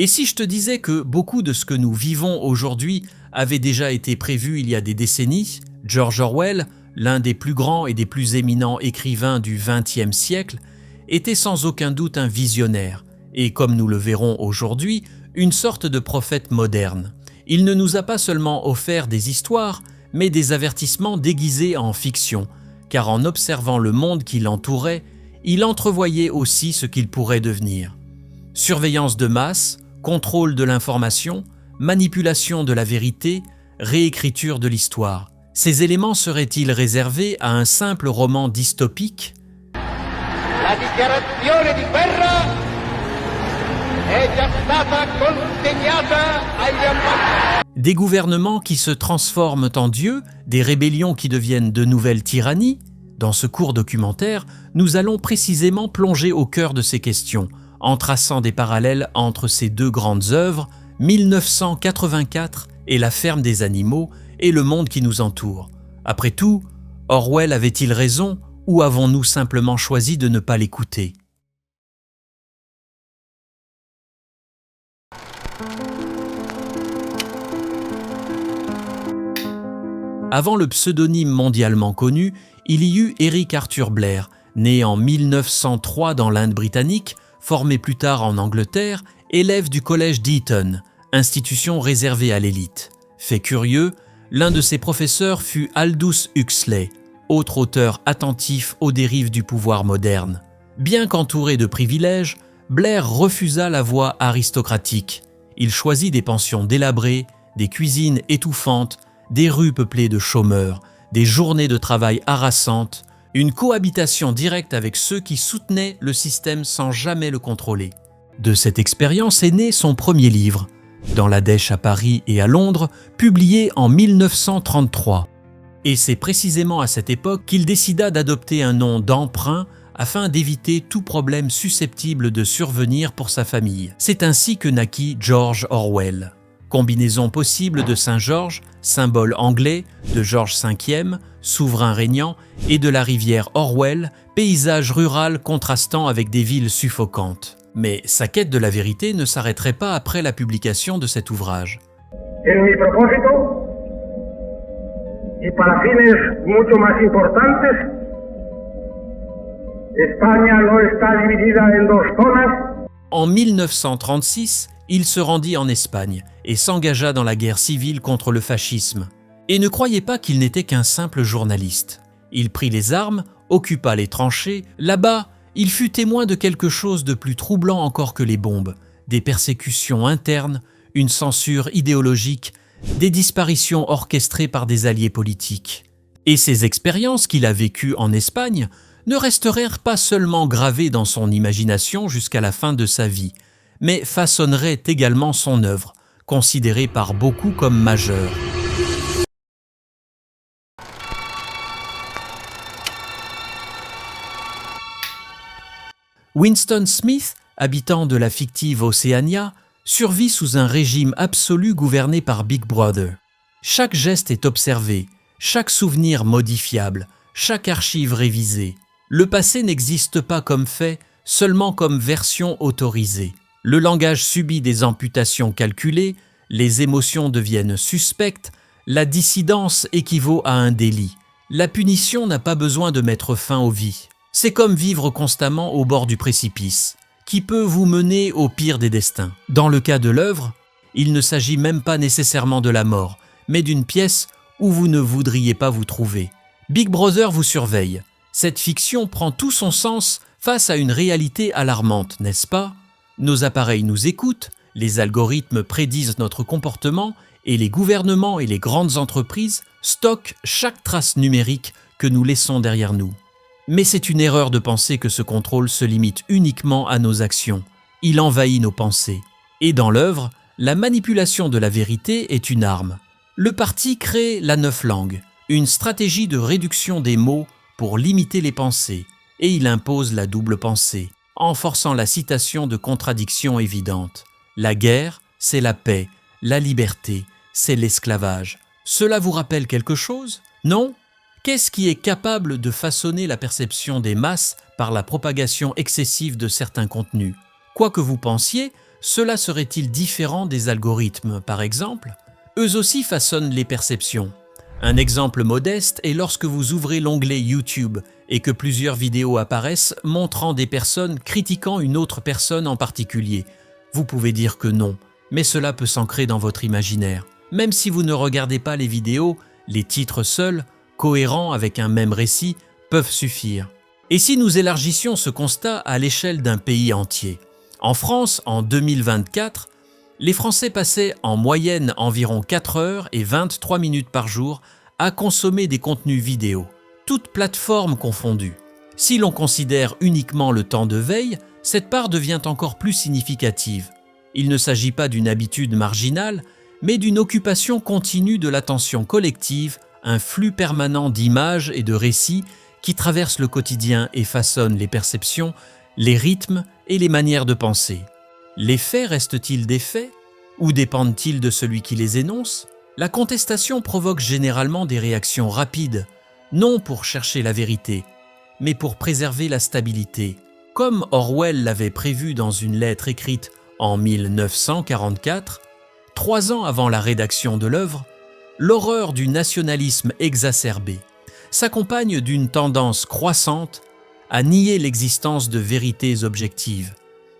Et si je te disais que beaucoup de ce que nous vivons aujourd'hui avait déjà été prévu il y a des décennies, George Orwell, l'un des plus grands et des plus éminents écrivains du XXe siècle, était sans aucun doute un visionnaire, et comme nous le verrons aujourd'hui, une sorte de prophète moderne. Il ne nous a pas seulement offert des histoires, mais des avertissements déguisés en fiction, car en observant le monde qui l'entourait, il entrevoyait aussi ce qu'il pourrait devenir. Surveillance de masse, contrôle de l'information, manipulation de la vérité, réécriture de l'histoire. Ces éléments seraient-ils réservés à un simple roman dystopique ? La dichiarazione di guerra è già stata consegnata agli ambasciatori. Des gouvernements qui se transforment en dieux, des rébellions qui deviennent de nouvelles tyrannies. Dans ce court documentaire, nous allons précisément plonger au cœur de ces questions, en traçant des parallèles entre ces deux grandes œuvres, 1984 et La ferme des animaux, et le monde qui nous entoure. Après tout, Orwell avait-il raison ou avons-nous simplement choisi de ne pas l'écouter ? Avant le pseudonyme mondialement connu, il y eut Eric Arthur Blair, né en 1903 dans l'Inde britannique, formé plus tard en Angleterre, élève du collège d'Eton, institution réservée à l'élite. Fait curieux, l'un de ses professeurs fut Aldous Huxley, autre auteur attentif aux dérives du pouvoir moderne. Bien qu'entouré de privilèges, Blair refusa la voie aristocratique. Il choisit des pensions délabrées, des cuisines étouffantes, des rues peuplées de chômeurs, des journées de travail harassantes, une cohabitation directe avec ceux qui soutenaient le système sans jamais le contrôler. De cette expérience est né son premier livre, Dans la dèche à Paris et à Londres, publié en 1933. Et c'est précisément à cette époque qu'il décida d'adopter un nom d'emprunt afin d'éviter tout problème susceptible de survenir pour sa famille. C'est ainsi que naquit George Orwell. Combinaison possible de Saint-Georges, symbole anglais, de George V, souverain régnant, et de la rivière Orwell, paysage rural contrastant avec des villes suffocantes. Mais sa quête de la vérité ne s'arrêterait pas après la publication de cet ouvrage. En mi propósito, y para fines mucho más importantes, España no está dividida en dos zonas. En 1936, il se rendit en Espagne et s'engagea dans la guerre civile contre le fascisme. Et ne croyez pas qu'il n'était qu'un simple journaliste. Il prit les armes, occupa les tranchées. Là-bas, il fut témoin de quelque chose de plus troublant encore que les bombes, des persécutions internes, une censure idéologique, des disparitions orchestrées par des alliés politiques. Et ces expériences qu'il a vécues en Espagne ne restèrent pas seulement gravées dans son imagination jusqu'à la fin de sa vie, mais façonneraient également son œuvre, considérée par beaucoup comme majeure. Winston Smith, habitant de la fictive Océania, survit sous un régime absolu gouverné par Big Brother. Chaque geste est observé, chaque souvenir modifiable, chaque archive révisée. Le passé n'existe pas comme fait, seulement comme version autorisée. Le langage subit des amputations calculées, les émotions deviennent suspectes, la dissidence équivaut à un délit. La punition n'a pas besoin de mettre fin aux vies. C'est comme vivre constamment au bord du précipice, qui peut vous mener au pire des destins. Dans le cas de l'œuvre, il ne s'agit même pas nécessairement de la mort, mais d'une pièce où vous ne voudriez pas vous trouver. Big Brother vous surveille. Cette fiction prend tout son sens face à une réalité alarmante, n'est-ce pas ? Nos appareils nous écoutent, les algorithmes prédisent notre comportement et les gouvernements et les grandes entreprises stockent chaque trace numérique que nous laissons derrière nous. Mais c'est une erreur de penser que ce contrôle se limite uniquement à nos actions. Il envahit nos pensées. Et dans l'œuvre, la manipulation de la vérité est une arme. Le parti crée la 9 langues, une stratégie de réduction des mots pour limiter les pensées, et il impose la double pensée, en forçant la citation de contradictions évidentes. La guerre, c'est la paix, la liberté, c'est l'esclavage. Cela vous rappelle quelque chose ? Non ? Qu'est-ce qui est capable de façonner la perception des masses par la propagation excessive de certains contenus ? Quoi que vous pensiez, cela serait-il différent des algorithmes, par exemple? Eux aussi façonnent les perceptions. Un exemple modeste est lorsque vous ouvrez l'onglet YouTube et que plusieurs vidéos apparaissent montrant des personnes critiquant une autre personne en particulier. Vous pouvez dire que non, mais cela peut s'ancrer dans votre imaginaire. Même si vous ne regardez pas les vidéos, les titres seuls, cohérents avec un même récit, peuvent suffire. Et si nous élargissions ce constat à l'échelle d'un pays entier? En France, en 2024, les Français passaient en moyenne environ 4 heures et 23 minutes par jour à consommer des contenus vidéo, toutes plateformes confondues. Si l'on considère uniquement le temps de veille, cette part devient encore plus significative. Il ne s'agit pas d'une habitude marginale, mais d'une occupation continue de l'attention collective, un flux permanent d'images et de récits qui traversent le quotidien et façonnent les perceptions, les rythmes et les manières de penser. Les faits restent-ils des faits? Ou dépendent-ils de celui qui les énonce? La contestation provoque généralement des réactions rapides, non pour chercher la vérité, mais pour préserver la stabilité. Comme Orwell l'avait prévu dans une lettre écrite en 1944, 3 ans avant la rédaction de l'œuvre, l'horreur du nationalisme exacerbé s'accompagne d'une tendance croissante à nier l'existence de vérités objectives,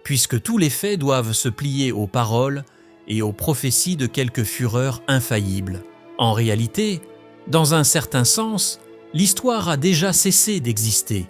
puisque tous les faits doivent se plier aux paroles et aux prophéties de quelques fureurs infaillibles. En réalité, dans un certain sens, l'histoire a déjà cessé d'exister.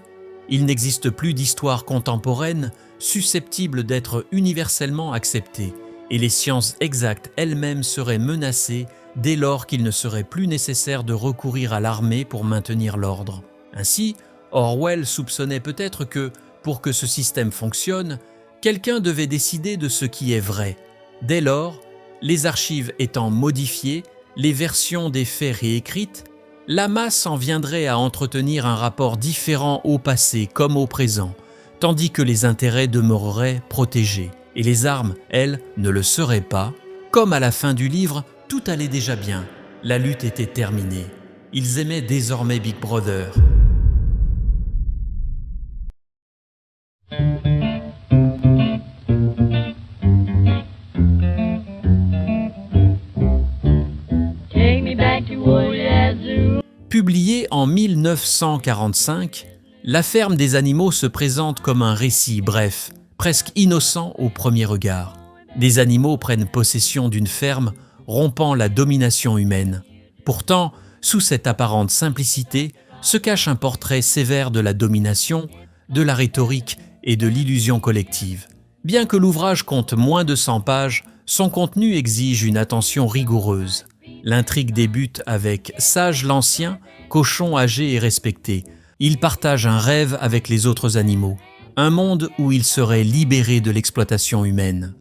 Il n'existe plus d'histoire contemporaine susceptible d'être universellement acceptée, et les sciences exactes elles-mêmes seraient menacées dès lors qu'il ne serait plus nécessaire de recourir à l'armée pour maintenir l'ordre. Ainsi, Orwell soupçonnait peut-être que, pour que ce système fonctionne, quelqu'un devait décider de ce qui est vrai. Dès lors, les archives étant modifiées, les versions des faits réécrites, la masse en viendrait à entretenir un rapport différent au passé comme au présent, tandis que les intérêts demeureraient protégés. Et les armes, elles, ne le seraient pas. Comme à la fin du livre, tout allait déjà bien. La lutte était terminée. Ils aimaient désormais Big Brother. Publiée en 1945, La ferme des animaux se présente comme un récit bref, presque innocent au premier regard. Des animaux prennent possession d'une ferme, rompant la domination humaine. Pourtant, sous cette apparente simplicité, se cache un portrait sévère de la domination, de la rhétorique et de l'illusion collective. Bien que l'ouvrage compte moins de 100 pages, son contenu exige une attention rigoureuse. L'intrigue débute avec Sage l'Ancien, cochon âgé et respecté. Il partage un rêve avec les autres animaux, un monde où il serait libéré de l'exploitation humaine.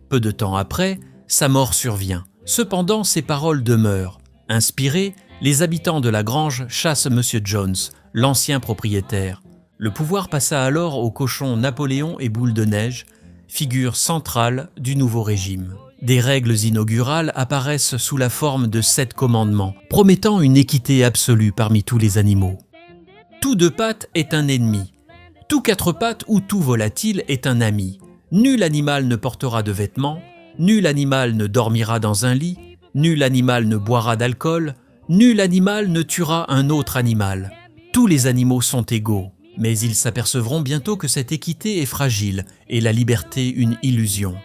Peu de temps après, sa mort survient. Cependant, ses paroles demeurent. Inspirés, les habitants de la grange chassent Monsieur Jones, l'ancien propriétaire. Le pouvoir passa alors aux cochons Napoléon et Boule de Neige, figure centrale du nouveau régime. Des règles inaugurales apparaissent sous la forme de 7 commandements, promettant une équité absolue parmi tous les animaux. Tout 2 pattes est un ennemi. Tout 4 pattes ou tout volatile est un ami. Nul animal ne portera de vêtements, nul animal ne dormira dans un lit, nul animal ne boira d'alcool, nul animal ne tuera un autre animal. Tous les animaux sont égaux, mais ils s'apercevront bientôt que cette équité est fragile et la liberté une illusion.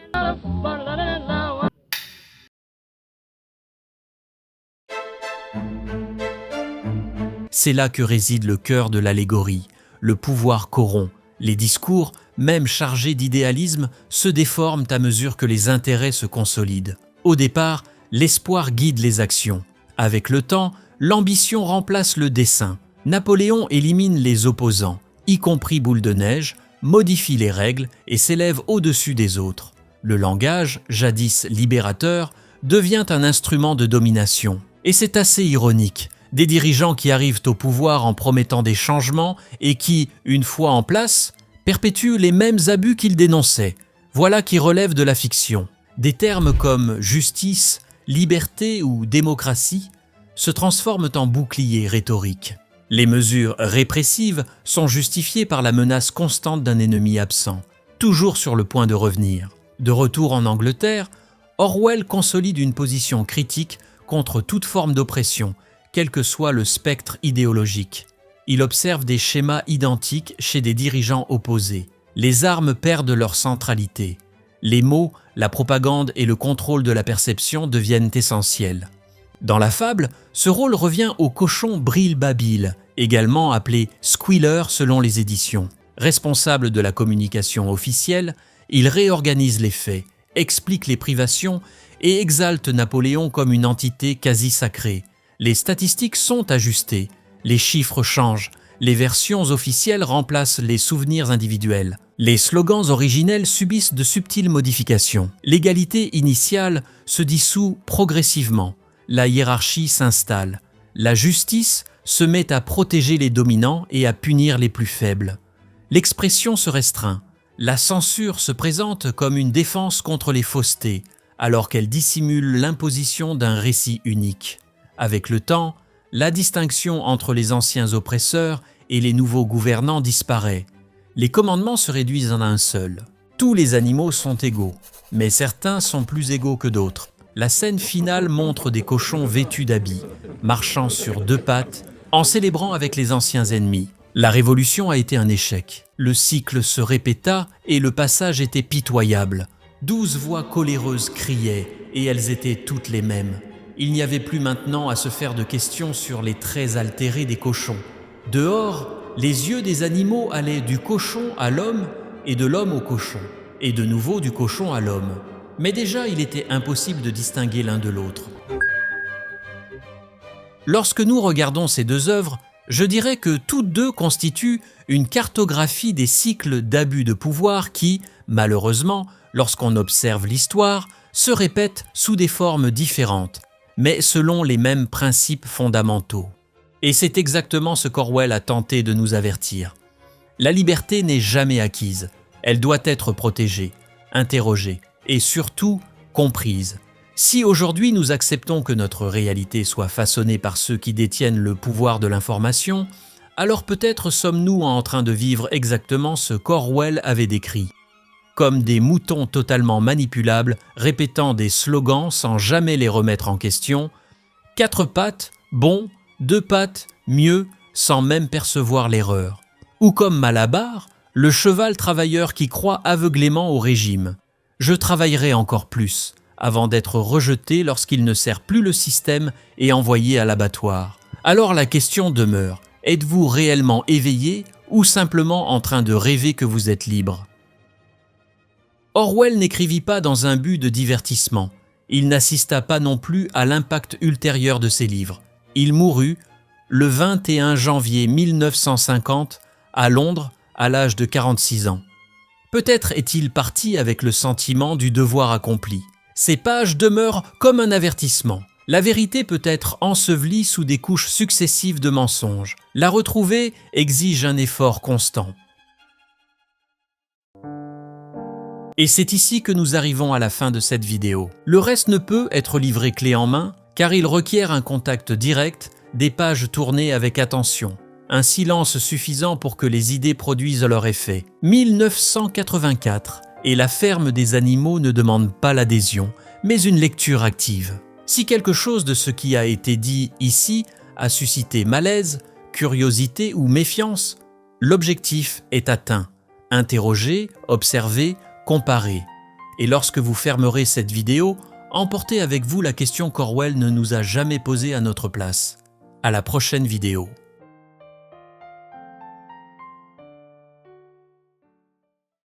C'est là que réside le cœur de l'allégorie. Le pouvoir corrompt. Les discours, même chargés d'idéalisme, se déforment à mesure que les intérêts se consolident. Au départ, l'espoir guide les actions. Avec le temps, l'ambition remplace le dessein. Napoléon élimine les opposants, y compris Boule de Neige, modifie les règles et s'élève au-dessus des autres. Le langage, jadis libérateur, devient un instrument de domination. Et c'est assez ironique. Des dirigeants qui arrivent au pouvoir en promettant des changements et qui, une fois en place, perpétuent les mêmes abus qu'ils dénonçaient. Voilà qui relève de la fiction. Des termes comme justice, liberté ou démocratie se transforment en boucliers rhétoriques. Les mesures répressives sont justifiées par la menace constante d'un ennemi absent, toujours sur le point de revenir. De retour en Angleterre, Orwell consolide une position critique contre toute forme d'oppression, quel que soit le spectre idéologique. Il observe des schémas identiques chez des dirigeants opposés. Les armes perdent leur centralité. Les mots, la propagande et le contrôle de la perception deviennent essentiels. Dans la fable, ce rôle revient au cochon Brilbabil, également appelé Squealer selon les éditions. Responsable de la communication officielle, il réorganise les faits, explique les privations et exalte Napoléon comme une entité quasi sacrée. Les statistiques sont ajustées, les chiffres changent, les versions officielles remplacent les souvenirs individuels. Les slogans originels subissent de subtiles modifications. L'égalité initiale se dissout progressivement. La hiérarchie s'installe. La justice se met à protéger les dominants et à punir les plus faibles. L'expression se restreint. La censure se présente comme une défense contre les faussetés, alors qu'elle dissimule l'imposition d'un récit unique. Avec le temps, la distinction entre les anciens oppresseurs et les nouveaux gouvernants disparaît. Les commandements se réduisent en un seul. Tous les animaux sont égaux, mais certains sont plus égaux que d'autres. La scène finale montre des cochons vêtus d'habits, marchant sur deux pattes, en célébrant avec les anciens ennemis. La révolution a été un échec. Le cycle se répéta et le passage était pitoyable. 12 voix coléreuses criaient, et elles étaient toutes les mêmes. Il n'y avait plus maintenant à se faire de questions sur les traits altérés des cochons. Dehors, les yeux des animaux allaient du cochon à l'homme et de l'homme au cochon, et de nouveau du cochon à l'homme. Mais déjà, il était impossible de distinguer l'un de l'autre. Lorsque nous regardons ces deux œuvres, je dirais que toutes deux constituent une cartographie des cycles d'abus de pouvoir qui, malheureusement, lorsqu'on observe l'histoire, se répètent sous des formes différentes, mais selon les mêmes principes fondamentaux. Et c'est exactement ce qu'Orwell a tenté de nous avertir. La liberté n'est jamais acquise, elle doit être protégée, interrogée et surtout comprise. Si aujourd'hui nous acceptons que notre réalité soit façonnée par ceux qui détiennent le pouvoir de l'information, alors peut-être sommes-nous en train de vivre exactement ce qu'Orwell avait décrit. Comme des moutons totalement manipulables, répétant des slogans sans jamais les remettre en question, 4 pattes, bon, 2 pattes, mieux, sans même percevoir l'erreur. Ou comme Malabar, le cheval travailleur qui croit aveuglément au régime. Je travaillerai encore plus, avant d'être rejeté lorsqu'il ne sert plus le système et envoyé à l'abattoir. Alors la question demeure, êtes-vous réellement éveillé ou simplement en train de rêver que vous êtes libre ? Orwell n'écrivit pas dans un but de divertissement. Il n'assista pas non plus à l'impact ultérieur de ses livres. Il mourut le 21 janvier 1950 à Londres à l'âge de 46 ans. Peut-être est-il parti avec le sentiment du devoir accompli. Ces pages demeurent comme un avertissement. La vérité peut être ensevelie sous des couches successives de mensonges. La retrouver exige un effort constant. Et c'est ici que nous arrivons à la fin de cette vidéo. Le reste ne peut être livré clé en main, car il requiert un contact direct, des pages tournées avec attention. Un silence suffisant pour que les idées produisent leur effet. 1984, et la ferme des animaux ne demande pas l'adhésion, mais une lecture active. Si quelque chose de ce qui a été dit ici a suscité malaise, curiosité ou méfiance, l'objectif est atteint. Interroger, observer, comparer. Et lorsque vous fermerez cette vidéo, emportez avec vous la question qu'Orwell ne nous a jamais posée à notre place. À la prochaine vidéo.